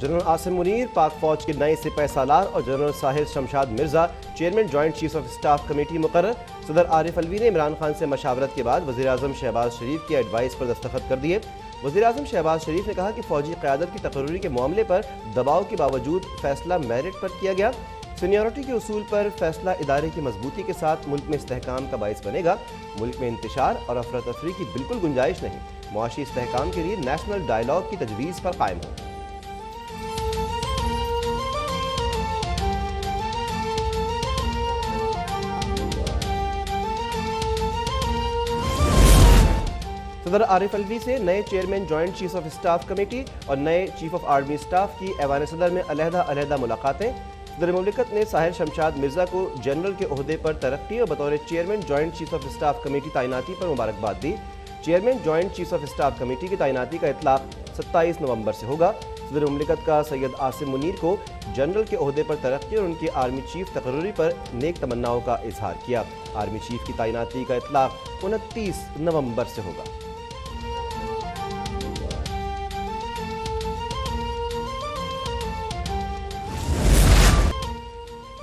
General Asim Munir पाक फौज के नए सिपह सालार और general Sahir Shamshad Mirza chairman joint chief of staff committee मुकर्रर। सदर आरिफ अलवी ने इमरान खान से मशावरत के बाद वज़ीर-ए-आज़म शहबाज शरीफ की एडवाइस पर दस्तखत कर दिए। वज़ीर-ए-आज़म शहबाज शरीफ ने कहा कि फौजी क़यादत की तकर्री के मामले पर दबाव के बावजूद फैसला मेरिट पर किया गया। सीनियरिटी के उसूल पर फैसला इदारे की मजबूती के साथ मुल्क में इस्तेहकाम का बाइस बनेगा। मुल्क में इंतशार और अफरा तफरी की बिल्कुल गुंजाइश नहीं। मुआशी इस्तेहकाम के लिए नेशनल डायलॉग की तजवीज़ पर कायम हो। सदर आरिफ अलवी से नए chairman joint chief of staff committee और नए चीफ ऑफ आर्मी स्टाफ की ऐवान सदर में अलहदा मुलाकातें। सदर मुमलिकत ने साहिर शमशाद मिर्जा को जनरल के ओहदे पर तरक्की और बतौर chairman joint chief of staff committee तैनाती पर मुबारकबाद दी। Chairman joint chief of staff committee की तैनाती का इतलाक 27 नवंबर से होगा। सदर मुमलिकत का सैयद आसिम मुनीर को जनरल के ओहदे पर तरक्की और उनकी आर्मी चीफ तकर्री पर नेक तमन्नाओं का इजहार किया। आर्मी चीफ की तैनाती का इतलाक 29 नवंबर से होगा।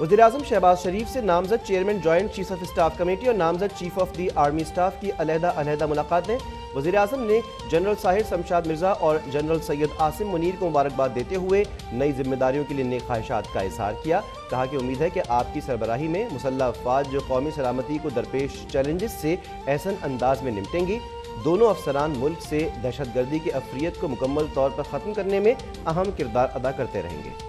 वज़ीर-ए-आज़म शहबाज शरीफ से नामजद chairman joint chief of staff committee और नामजद chief of the army staff की अलहदा मुलाकातें। वज़ीर-ए-आज़म ने जनरल साहिर शमशाद मिर्जा और जनरल सैयद आसिम मुनीर को मुबारकबाद देते हुए नई जिम्मेदारियों के लिए नेक ख्वाहिशात का इजहार किया। कहा कि उम्मीद है कि आपकी सरबराही में मुसल्लह अफवाज जो कौमी सलामती को दरपेश चैलेंजेस से एहसन अंदाज में निपटेंगी। दोनों अफसरान मुल्क से दहशतगर्दी की अफरियत को मुकम्मल तौर पर ख़त्म करने में अहम किरदार अदा करते रहेंगे।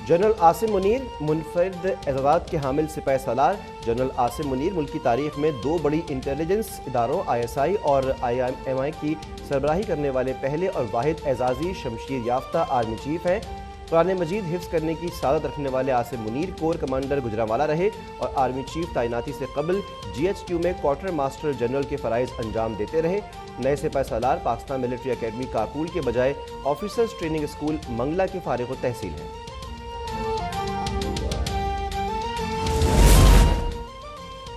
जनरल आसिम मुनीर मुनफरिद एजाज़ात के हामिल सिपाही सालार। जनरल आसिम मुनीर मुल्क की तारीख में दो बड़ी इंटेलिजेंस इदारों ISI और IMI की सरबराही करने वाले पहले और वाहिद एजाज़ी शमशीर याफ्ता आर्मी चीफ हैं। कुरान मजीद हिफ्ज़ करने की सादत रखने वाले आसिम मुनीर कोर कमांडर गुजरांवाला रहे और आर्मी चीफ तैनाती से कबल GHQ में क्वार्टर मास्टर जनरल के फ़राइज़ अंजाम देते रहे। नए सिपाही सालार पाकिस्तान मिलिट्री अकेडमी काकूल के बजाय ऑफिसर्स ट्रेनिंग स्कूल मंगला के फारिग तहसील हैं।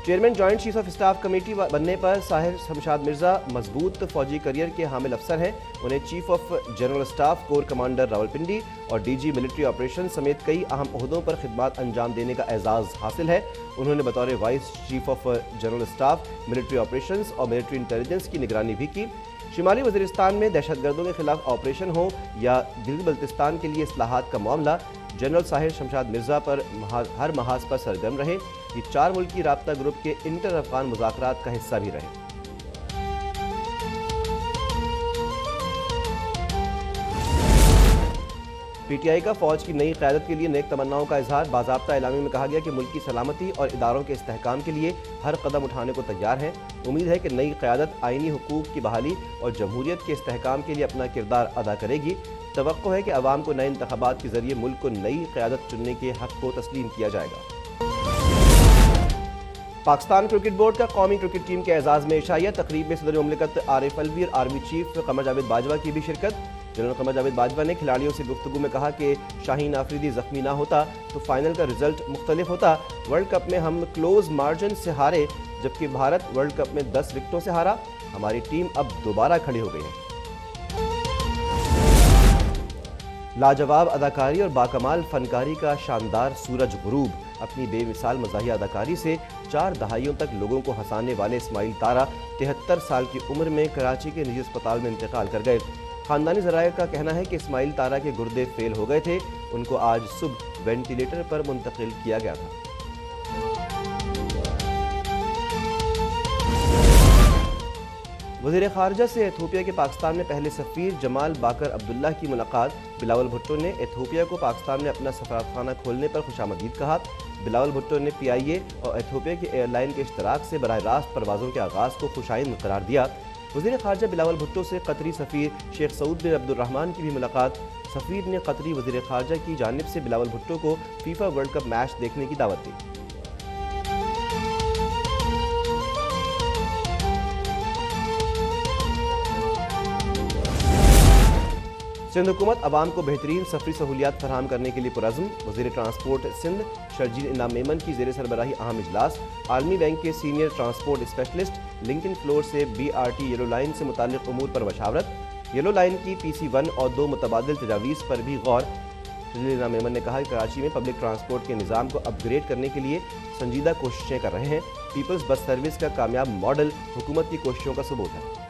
Chairman joint chief of staff committee बनने पर साहिर शमशाद मिर्जा मजबूत फौजी करियर के हामिल अफसर हैं। उन्हें chief of general staff core commander Rawalpindi और DG मिलिट्री ऑपरेशन समेत कई अहम ओहदों पर खिदमत अंजाम देने का एजाज़ हासिल है। उन्होंने बतौर vice chief of general staff military operations और मिलिट्री इंटेलिजेंस की निगरानी भी की। शुमाली वज़ीरिस्तान में दहशतगर्दों के खिलाफ ऑपरेशन हो या गिलगित बल्तिस्तान के लिए इस्लाहात का मामला, जनरल साहिर शमशाद मिर्जा पर हर महाज पर सरगर्म रहे। ये 4 मुल्की राब्ता ग्रुप के इंटर अफगान मुज़ाकरात का हिस्सा भी रहे। PTI का फौज की नई क़यादत के लिए नेक तमन्नाओं का इजहार। बाज़ाब्ता एलामी में कहा गया कि मुल्क की सलामती और इदारों के इस्तेहकाम के लिए हर कदम उठाने को तैयार है। उम्मीद है कि नई क़यादत आईनी हुकूक की बहाली और जमहूरियत के इस्तेहकाम के लिए अपना किरदार अदा करेगी। तवक्को है कि अवाम को नए इंतखाबात के जरिए मुल्क को नई क़यादत चुनने के हक़ को तस्लीम किया जाएगा। पाकिस्तान क्रिकेट बोर्ड का कौमी क्रिकेट टीम के एजाज़ में इशाइया तकरीब में सदर मुमलिकत आरिफ अलवी और आर्मी चीफ कमर जावेद बाजवा की भी शिरकत। जनरल कमर जावेद बाजवा ने खिलाड़ियों से गुफ्तगू में कहा कि शाहीन आफरीदी जख्मी ना होता तो फाइनल का रिजल्ट मुख्तलिफ होता। वर्ल्ड कप में हम क्लोज मार्जिन से हारे, जबकि भारत वर्ल्ड कप में 10 विकेटों से हारा। हमारी टीम अब दोबारा खड़ी हो गई है। लाजवाब अदाकारी और बाकमाल फनकारी का शानदार सूरज गुरूब। अपनी बेमिसाल मज़ाहिया अदाकारी से 4 दहाइयों तक लोगों को हंसाने वाले इस्माइल तारा 73 साल की उम्र में कराची के निजी अस्पताल में इंतकाल कर गए। खानदानी ज़राए का कहना है कि इस्माइल तारा के गुर्दे फेल हो गए थे। उनको आज सुबह वेंटिलेटर पर मुंतकिल किया गया था। वज़ीर ख़ारजा से एथियोपिया के पाकिस्तान में पहले सफ़ीर जमाल बाकर अब्दुल्ला की मुलाकात। बिलावल भुट्टो ने एथियोपिया को पाकिस्तान में अपना सफारतखाना खोलने पर खुशामदीद कहा। बिलावल भुट्टो ने PIA और एथियोपिया की एयरलाइन के इश्तराक से बराह रास्त परवाज़ों के आगाज़ को खुशाइंद करार दिया। वज़ीर ख़ारजा बिलावल भुट्टो से कतरी सफ़ीर शेख सऊद बिन अब्दुर्रहमान की भी मुलाकात। सफ़ीर ने कतरी वज़ीर ख़ारजा की जानिब से बिलावल भुट्टो को FIFA वर्ल्ड कप मैच देखने की दावत दी। सिंध हुकूमत आवाम को बेहतरीन सफरी सहूलियात फराहम करने के लिए पुरज़्म। वज़ीर ट्रांसपोर्ट सिंध शर्जील इनाम मेमन की ज़ेर सरबराही अहम इजलास। आलमी बैंक के senior transport specialist Lincoln floor से BRT येलो लाइन से मुताल्लिक़ उमूर पर मशावरत। येलो लाइन की PC1 और 2 मुतबादिल तजावीज़ पर भी गौर। शर्जील इनाम मेमन ने कहा कि कराची में पब्लिक ट्रांसपोर्ट के निज़ाम को अपग्रेड करने के लिए संजीदा कोशिशें कर रहे हैं। पीपल्स बस सर्विस का कामयाब मॉडल हुकूमत की कोशिशों का सबूत है।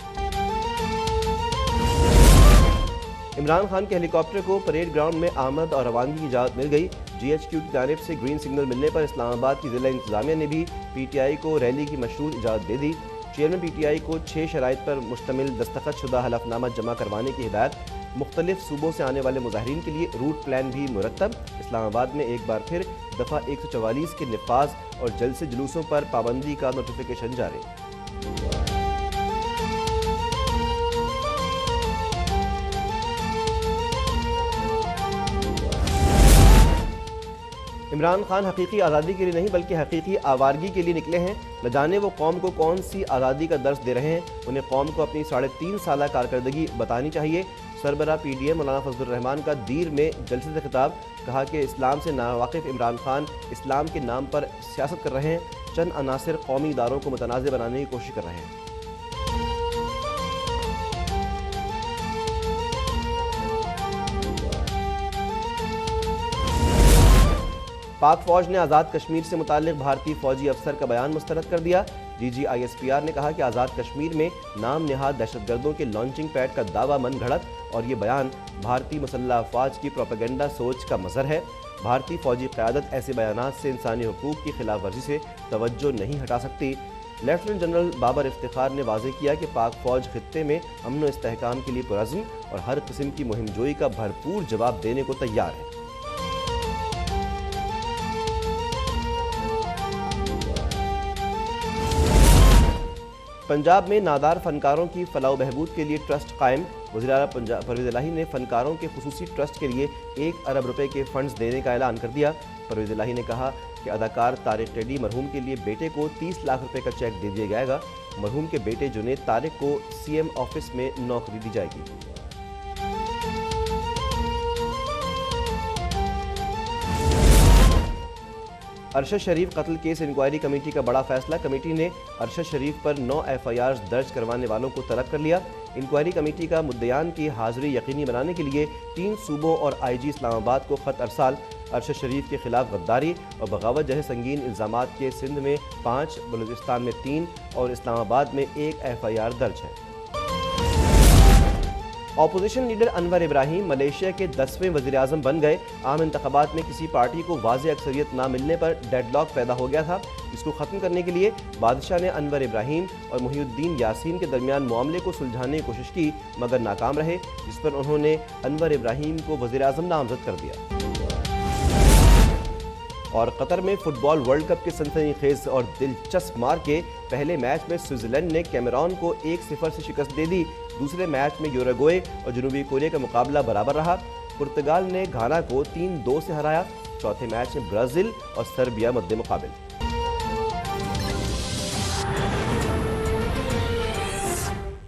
इमरान खान के हेलीकॉप्टर को परेड ग्राउंड में आमद और रवानगी की इजाज़त मिल गई। GHQ की जानिब से ग्रीन सिग्नल मिलने पर इस्लामाबाद की ज़िला इंतज़ामिया ने भी PTI को रैली की मशरूत इजाज़त दे दी। चेयरमैन PTI को 6 शराइत पर मुश्तमिल दस्तखत शुदा हलफनामा जमा करवाने की हिदायत। मुख्तलिफ सूबों से आने वाले मुजाहिरीन के लिए रूट प्लान भी मुरतब। इस्लामाबाद में एक बार फिर दफ़ा 144 के नफाज और जलसे जुलूसों पर पाबंदी का नोटिफिकेशन जारी। इमरान खान हकीकी आज़ादी के लिए नहीं बल्कि हकीकी आवारगी के लिए निकले हैं। न जाने वो कौम को कौन सी आज़ादी का दर्स दे रहे हैं। उन्हें कौम को अपनी 3.5 साल कारकर्दगी बतानी चाहिए। सरबराह PDM मौलाना फजलुर रहमान का दीर में जलसे से खिताब। कहा कि इस्लाम से नावाकिफ़ इमरान खान इस्लाम के नाम पर सियासत कर रहे हैं। चंद अनासिर कौमी इदारों को मुतनाज़ बनाने की कोशिश कर रहे हैं। पाक फौज ने आज़ाद कश्मीर से मुताल्लिक़ भारतीय फौजी अफसर का बयान मुस्तरद कर दिया। DG ISPR ने कहा कि आज़ाद कश्मीर में नाम निहाद दहशतगर्दों के लॉन्चिंग पैड का दावा मन घड़त और ये बयान भारतीय मुसल्लह अफ़वाज की प्रोपेगेंडा सोच का मज़हर है। भारतीय फौजी क़यादत ऐसे बयानात से इंसानी हुकूक़ की खिलाफ वर्जी से तवज्जो नहीं हटा सकती। लेफ्टिनेंट जनरल बाबर इफ्तिखार ने वाज़ेह किया कि पाक फौज खित्ते में अमन व इस्तेहकाम के लिए पुरज़्म और हर किस्म की मुहिमजोई का भरपूर जवाब देने को तैयार है। पंजाब में नादार फनकारों की फलाह बहबूद के लिए ट्रस्ट कायम। वज़ीर आला पंजाब परवेज़ इलाही ने फनकारों के खुसूसी ट्रस्ट के लिए 1 अरब रुपए के फंड्स देने का ऐलान कर दिया। परवेज़ इलाही ने कहा कि अदाकार तारिक टेडी मरहूम के लिए बेटे को 30 लाख रुपए का चेक दे दिया जाएगा। मरहूम के बेटे जुनैद तारिक को CM ऑफिस में नौकरी दी जाएगी। अरशद शरीफ कत्ल केस इंक्वायरी कमेटी का बड़ा फैसला। कमेटी ने अरशद शरीफ पर 9 FIRs दर्ज करवाने वालों को तलब कर लिया। इंक्वायरी कमेटी का मुद्दयान की हाजिरी यकीनी बनाने के लिए 3 सूबों और IG इस्लामाबाद को खत अरसाल। अरशद शरीफ के खिलाफ गद्दारी और बगावत जैसे संगीन इल्ज़ामात के सिंध में 5, बलूचिस्तान में 3 और इस्लामाबाद में 1 FIR दर्ज है। Opposition leader Anwar Ibrahim Malaysia के 10वें वज़ीर-ए-आज़म बन गए। आम इंतखाबात में किसी पार्टी को वाज़ेह अक्सरियत ना मिलने पर डेडलॉक पैदा हो गया था। इसको ख़त्म करने के लिए बादशाह ने अनवर इब्राहिम और मुहिउद्दीन यासीन के दरमियान मामले को सुलझाने की कोशिश की मगर नाकाम रहे, जिस पर उन्होंने अनवर इब्राहिम को वज़ीर-ए-आज़म नामज़द कर दिया। और कतर में फुटबॉल वर्ल्ड कप के सनसनीखेज और दिलचस्प मार के पहले मैच में स्विट्ज़रलैंड ने कैमरून को 1-0 से शिकस्त दे दी। दूसरे मैच में यूरुग्वे और जनूबी कोरिया का मुकाबला बराबर रहा। पुर्तगाल ने घाना को 3-2 से हराया। चौथे मैच में ब्राज़ील और सर्बिया मद्दे मुकाबिल।